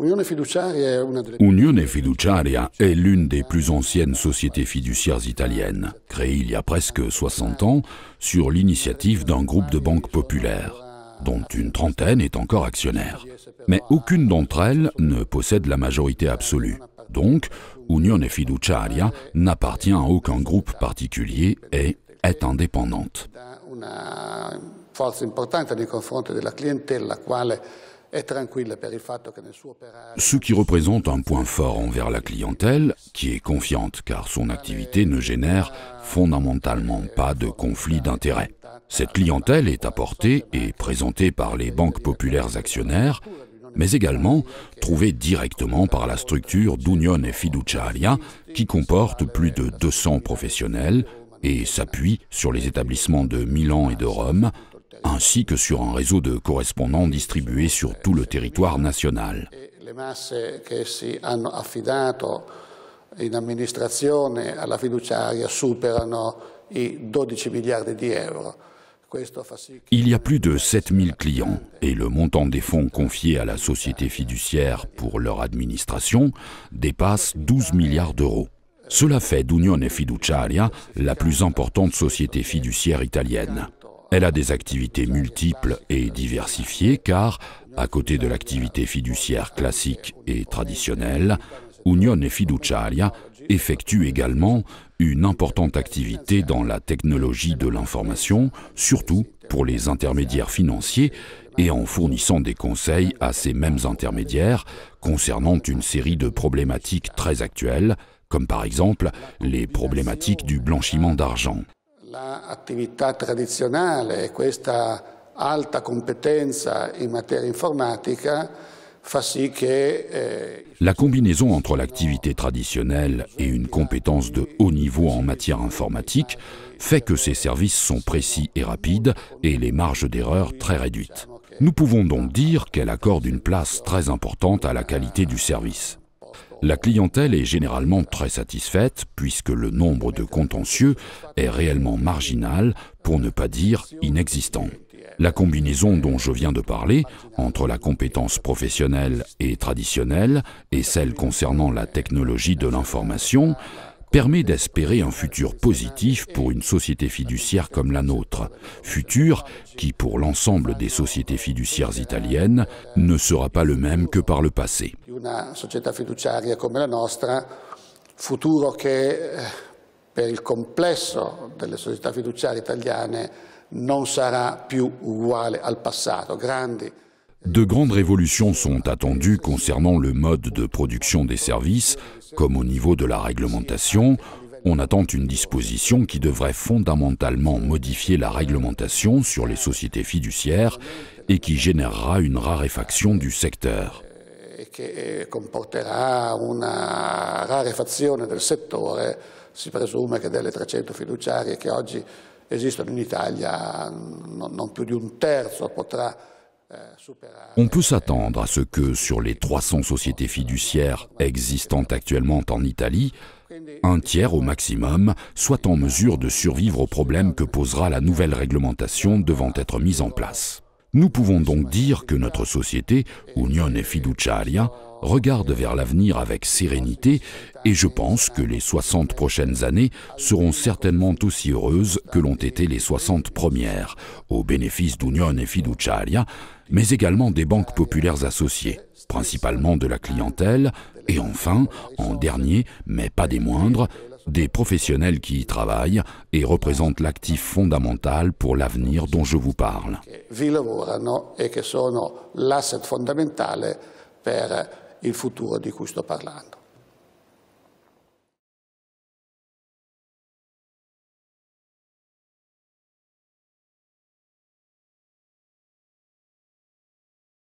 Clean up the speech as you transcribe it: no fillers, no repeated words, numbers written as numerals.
Unione Fiduciaria est l'une des plus anciennes sociétés fiduciaires italiennes, créée il y a presque 60 ans sur l'initiative d'un groupe de banques populaires, dont une trentaine est encore actionnaire. Mais aucune d'entre elles ne possède la majorité absolue. Donc, Unione Fiduciaria n'appartient à aucun groupe particulier et est indépendante. Ce qui représente un point fort envers la clientèle, qui est confiante car son activité ne génère fondamentalement pas de conflit d'intérêts. Cette clientèle est apportée et présentée par les banques populaires actionnaires, mais également trouvée directement par la structure d'Unione Fiduciaria, qui comporte plus de 200 professionnels et s'appuie sur les établissements de Milan et de Rome, ainsi que sur un réseau de correspondants distribués sur tout le territoire national. Le masse che si hanno affidato in amministrazione alla fiduciaria superano i 12 miliardi di euro. Il y a plus de 7000 clients et le montant des fonds confiés à la société fiduciaire pour leur administration dépasse 12 milliards d'euros. Cela fait d'Unione Fiduciaria la plus importante société fiduciaire italienne. Elle a des activités multiples et diversifiées car, à côté de l'activité fiduciaire classique et traditionnelle, Unione Fiduciaria effectue également une importante activité dans la technologie de l'information, surtout pour les intermédiaires financiers et en fournissant des conseils à ces mêmes intermédiaires concernant une série de problématiques très actuelles, comme par exemple les problématiques du blanchiment d'argent. L'attività tradizionale e questa alta competenza in materia informatica fa sì che La combinaison entre l'activité traditionnelle et une compétence de haut niveau en matière informatique fait que ces services sont précis et rapides et les marges d'erreur très réduites. Nous pouvons donc dire qu'elle accorde une place très importante à la qualité du service. La clientèle est généralement très satisfaite puisque le nombre de contentieux est réellement marginal, pour ne pas dire inexistant. La combinaison dont je viens de parler, entre la compétence professionnelle et traditionnelle et celle concernant la technologie de l'information, permet d'espérer un futur positif pour une société fiduciaire comme la nôtre. Futur qui, pour l'ensemble des sociétés fiduciaires italiennes, ne sera pas le même que par le passé. Una società fiduciaria come la nostra, futuro che per il complesso delle società fiduciarie italiane non sarà più uguale al passato. De grandes révolutions sont attendues concernant le mode de production des services, comme au niveau de la réglementation. On attend une disposition qui devrait fondamentalement modifier la réglementation sur les sociétés fiduciaires et qui générera une raréfaction du secteur. Che comporterà una rarefazione del settore. Si presume che delle 300 fiduciarie che oggi esistono in Italia, non più di un terzo potrà superare. On peut s'attendre à ce que sur les 300 sociétés fiduciaires existantes actuellement en Italie, un tiers au maximum soit en mesure de survivre aux problèmes que posera la nouvelle réglementation devant être mise en place. Nous pouvons donc dire que notre société, Unione Fiduciaria, regarde vers l'avenir avec sérénité et je pense que les 60 prochaines années seront certainement aussi heureuses que l'ont été les 60 premières, au bénéfice d'Unione Fiduciaria, mais également des banques populaires associées, principalement de la clientèle, et enfin, en dernier, mais pas des moindres, des professionnels qui y travaillent et représentent l'actif fondamental pour l'avenir dont je vous parle. Vi lavorano e che sono l'asset fondamentale per il futuro di cui sto parlando.